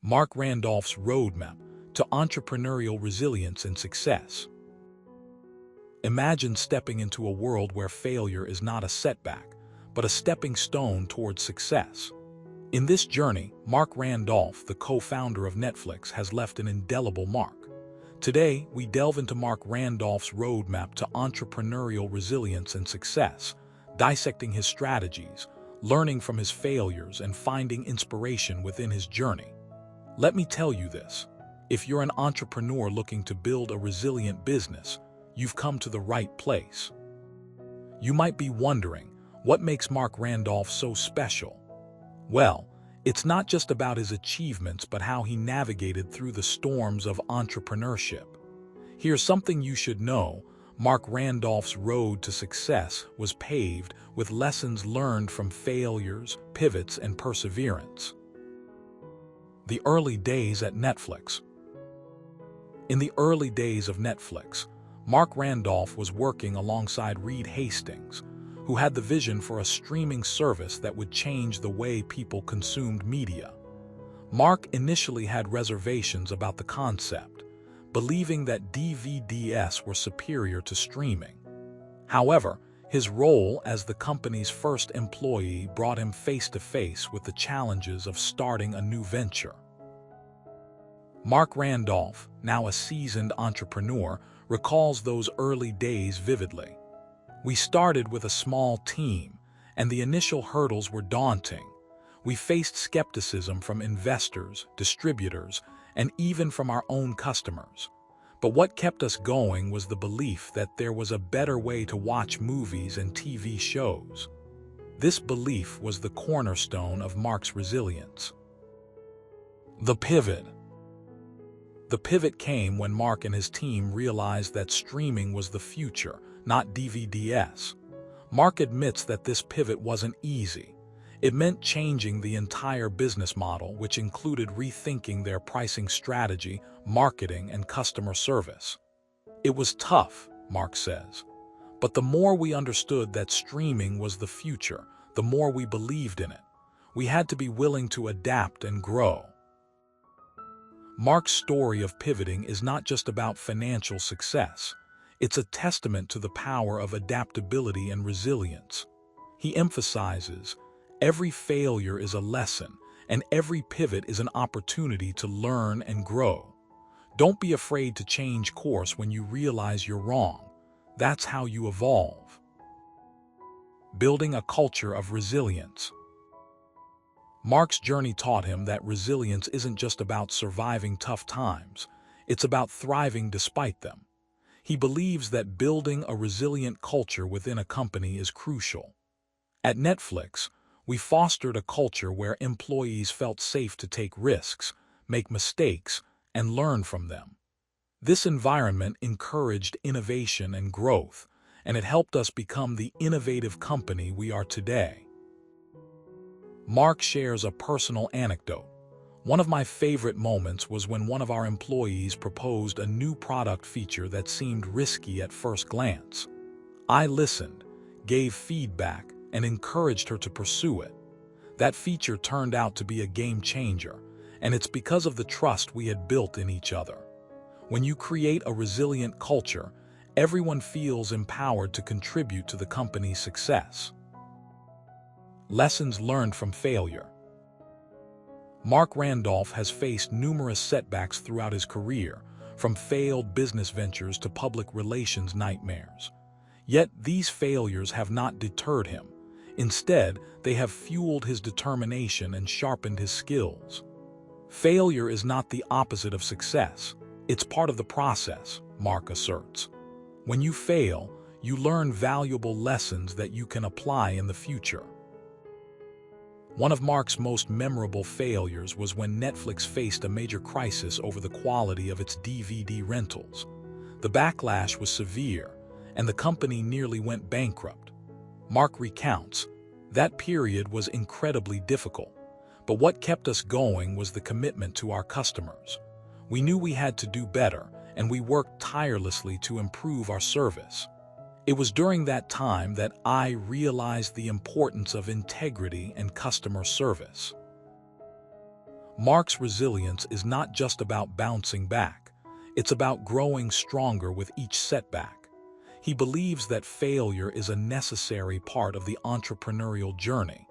Marc Randolph's roadmap to entrepreneurial resilience and success. Imagine stepping into a world where failure is not a setback, but a stepping stone towards success. In this journey, Marc Randolph, the co-founder of Netflix, has left an indelible mark. Today, we delve into Marc Randolph's roadmap to entrepreneurial resilience and success, dissecting his strategies, learning from his failures, and finding inspiration within his journey. Let me tell you this: if you're an entrepreneur looking to build a resilient business, you've come to the right place. You might be wondering, what makes Marc Randolph so special? Well, it's not just about his achievements, but how he navigated through the storms of entrepreneurship. Here's something you should know: Marc Randolph's road to success was paved with lessons learned from failures, pivots, and perseverance. The early days at Netflix. In the early days of Netflix, Marc Randolph was working alongside Reed Hastings, who had the vision for a streaming service that would change the way people consumed media. Marc initially had reservations about the concept, believing that DVDs were superior to streaming. However, his role as the company's first employee brought him face to face with the challenges of starting a new venture. Marc Randolph, now a seasoned entrepreneur, recalls those early days vividly. "We started with a small team, and the initial hurdles were daunting. We faced skepticism from investors, distributors, and even from our own customers. But what kept us going was the belief that there was a better way to watch movies and TV shows." This belief was the cornerstone of Marc's resilience. The pivot. The pivot came when Marc and his team realized that streaming was the future, not DVDs. Marc admits that this pivot wasn't easy. It meant changing the entire business model, which included rethinking their pricing strategy, marketing, and customer service. "It was tough," Marc says, "but the more we understood that streaming was the future, the more we believed in it. We had to be willing to adapt and grow." Marc's story of pivoting is not just about financial success. It's a testament to the power of adaptability and resilience. He emphasizes, every failure is a lesson, and every pivot is an opportunity to learn and grow. Don't be afraid to change course when you realize you're wrong. That's how you evolve. Building a culture of resilience. Marc's journey taught him that resilience isn't just about surviving tough times, it's about thriving despite them. He believes that building a resilient culture within a company is crucial. At Netflix, we fostered a culture where employees felt safe to take risks, make mistakes, and learn from them. This environment encouraged innovation and growth, and it helped us become the innovative company we are today. Marc shares a personal anecdote. "One of my favorite moments was when one of our employees proposed a new product feature that seemed risky at first glance. I listened, gave feedback, and encouraged her to pursue it. That feature turned out to be a game changer, and it's because of the trust we had built in each other." When you create a resilient culture, everyone feels empowered to contribute to the company's success. Lessons learned from failure. Marc Randolph has faced numerous setbacks throughout his career, from failed business ventures to public relations nightmares. Yet these failures have not deterred him. Instead, they have fueled his determination and sharpened his skills. "Failure is not the opposite of success. It's part of the process," Marc asserts. "When you fail, you learn valuable lessons that you can apply in the future." One of Marc's most memorable failures was when Netflix faced a major crisis over the quality of its DVD rentals. The backlash was severe, and the company nearly went bankrupt. Marc recounts, "That period was incredibly difficult, but what kept us going was the commitment to our customers. We knew we had to do better, and we worked tirelessly to improve our service. It was during that time that I realized the importance of integrity and customer service." Marc's resilience is not just about bouncing back, it's about growing stronger with each setback. He believes that failure is a necessary part of the entrepreneurial journey.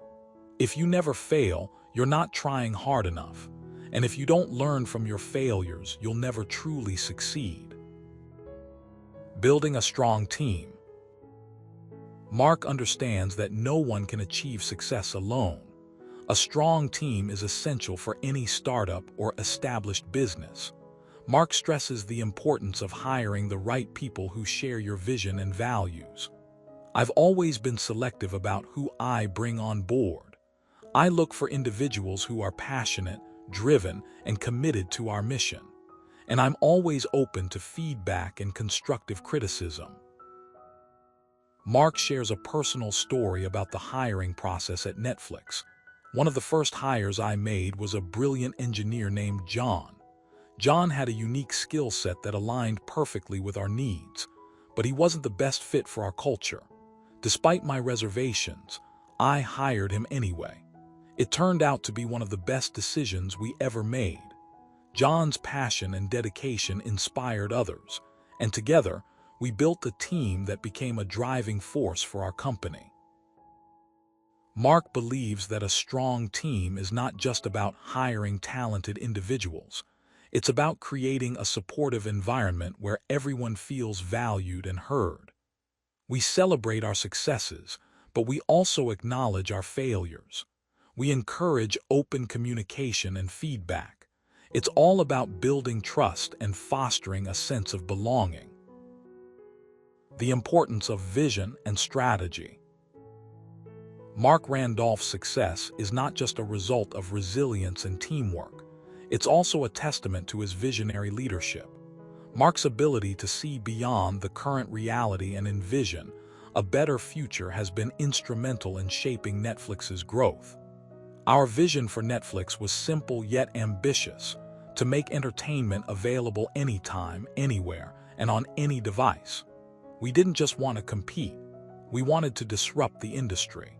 If you never fail, you're not trying hard enough. And if you don't learn from your failures, you'll never truly succeed. Building a strong team. Marc understands that no one can achieve success alone. A strong team is essential for any startup or established business. Marc stresses the importance of hiring the right people who share your vision and values. I've always been selective about who I bring on board. I look for individuals who are passionate, driven, and committed to our mission. And I'm always open to feedback and constructive criticism. Marc shares a personal story about the hiring process at Netflix. One of the first hires I made was a brilliant engineer named John. John had a unique skill set that aligned perfectly with our needs, but he wasn't the best fit for our culture. Despite my reservations, I hired him anyway. It turned out to be one of the best decisions we ever made. John's passion and dedication inspired others, and together, we built a team that became a driving force for our company. Marc believes that a strong team is not just about hiring talented individuals. It's about creating a supportive environment where everyone feels valued and heard. We celebrate our successes, but we also acknowledge our failures. We encourage open communication and feedback. It's all about building trust and fostering a sense of belonging. The importance of vision and strategy. Marc Randolph's success is not just a result of resilience and teamwork. It's also a testament to his visionary leadership. Marc's ability to see beyond the current reality and envision a better future has been instrumental in shaping Netflix's growth. Our vision for Netflix was simple yet ambitious: to make entertainment available anytime, anywhere, and on any device. We didn't just want to compete, we wanted to disrupt the industry.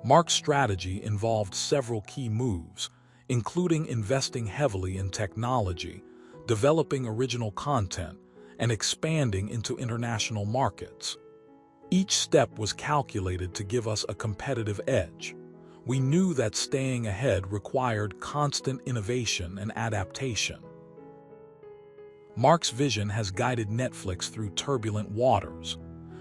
Marc's strategy involved several key moves, including investing heavily in technology, developing original content, and expanding into international markets. Each step was calculated to give us a competitive edge. We knew that staying ahead required constant innovation and adaptation. Marc's vision has guided Netflix through turbulent waters.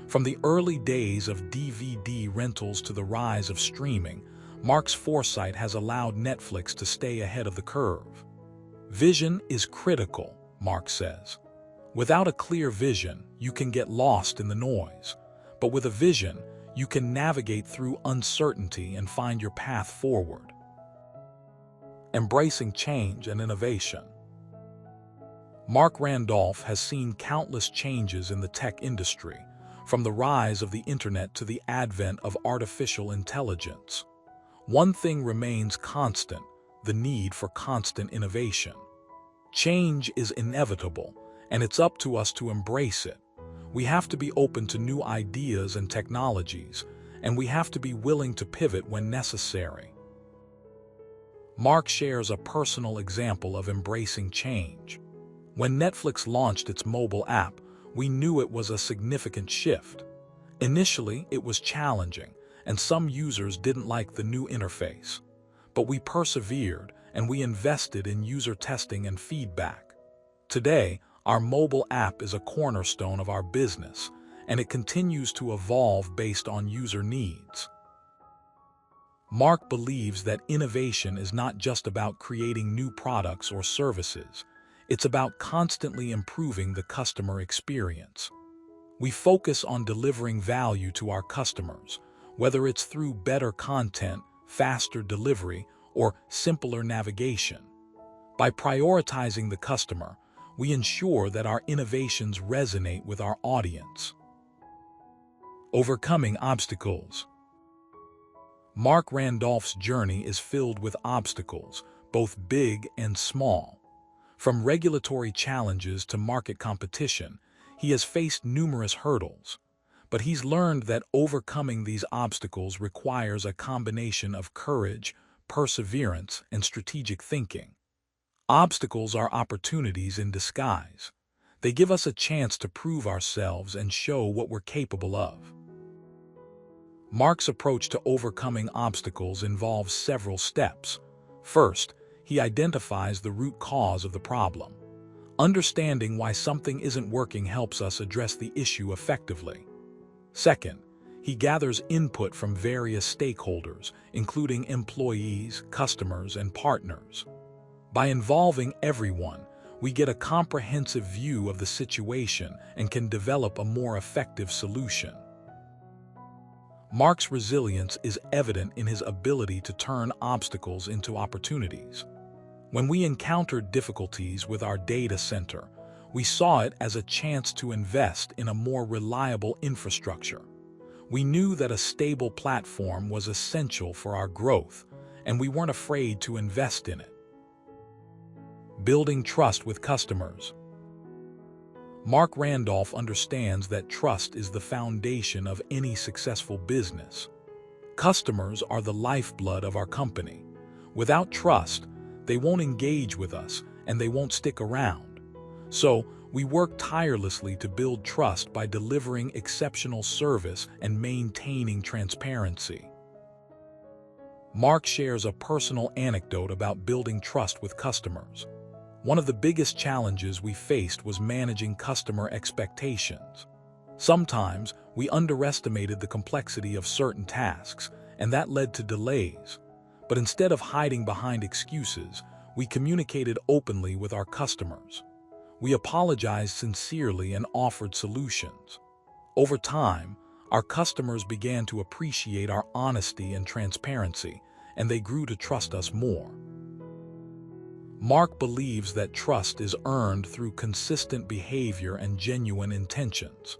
From the early days of DVD rentals to the rise of streaming, Marc's foresight has allowed Netflix to stay ahead of the curve. Vision is critical, Marc says. Without a clear vision, you can get lost in the noise. But with a vision, you can navigate through uncertainty and find your path forward. Embracing change and innovation. Marc Randolph has seen countless changes in the tech industry, from the rise of the internet to the advent of artificial intelligence. One thing remains constant: the need for constant innovation. Change is inevitable, and it's up to us to embrace it. We have to be open to new ideas and technologies, and we have to be willing to pivot when necessary. Marc shares a personal example of embracing change. When Netflix launched its mobile app, we knew it was a significant shift. Initially, it was challenging, and some users didn't like the new interface. But we persevered, and we invested in user testing and feedback. Today, our mobile app is a cornerstone of our business, and it continues to evolve based on user needs. Marc believes that innovation is not just about creating new products or services. It's about constantly improving the customer experience. We focus on delivering value to our customers, whether it's through better content, faster delivery, or simpler navigation. By prioritizing the customer, we ensure that our innovations resonate with our audience. Overcoming obstacles. Marc Randolph's journey is filled with obstacles, both big and small. From regulatory challenges to market competition, he has faced numerous hurdles. But he's learned that overcoming these obstacles requires a combination of courage, perseverance, and strategic thinking. Obstacles are opportunities in disguise. They give us a chance to prove ourselves and show what we're capable of. Marc's approach to overcoming obstacles involves several steps. First, he identifies the root cause of the problem. Understanding why something isn't working helps us address the issue effectively. Second, he gathers input from various stakeholders, including employees, customers, and partners. By involving everyone, we get a comprehensive view of the situation and can develop a more effective solution. Marc's resilience is evident in his ability to turn obstacles into opportunities. When we encountered difficulties with our data center, we saw it as a chance to invest in a more reliable infrastructure. We knew that a stable platform was essential for our growth, and we weren't afraid to invest in it. Building trust with customers. Marc Randolph understands that trust is the foundation of any successful business. Customers are the lifeblood of our company. Without trust, they won't engage with us and they won't stick around. So, we work tirelessly to build trust by delivering exceptional service and maintaining transparency. Marc shares a personal anecdote about building trust with customers. One of the biggest challenges we faced was managing customer expectations. Sometimes, we underestimated the complexity of certain tasks, and that led to delays. But instead of hiding behind excuses, we communicated openly with our customers. We apologized sincerely and offered solutions. Over time, our customers began to appreciate our honesty and transparency, and they grew to trust us more. Marc believes that trust is earned through consistent behavior and genuine intentions.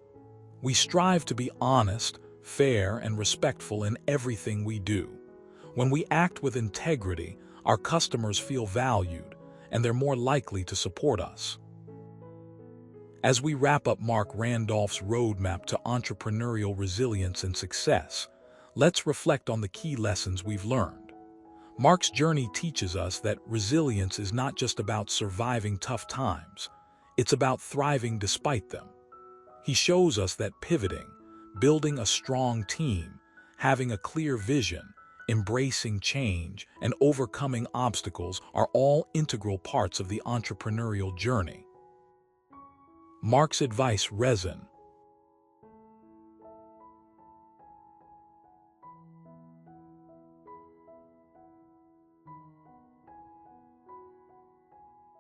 We strive to be honest, fair, and respectful in everything we do. When we act with integrity, our customers feel valued, and they're more likely to support us. As we wrap up Marc Randolph's roadmap to entrepreneurial resilience and success, let's reflect on the key lessons we've learned. Marc's journey teaches us that resilience is not just about surviving tough times, it's about thriving despite them. He shows us that pivoting, building a strong team, having a clear vision, embracing change, and overcoming obstacles are all integral parts of the entrepreneurial journey. Marc's advice resonates.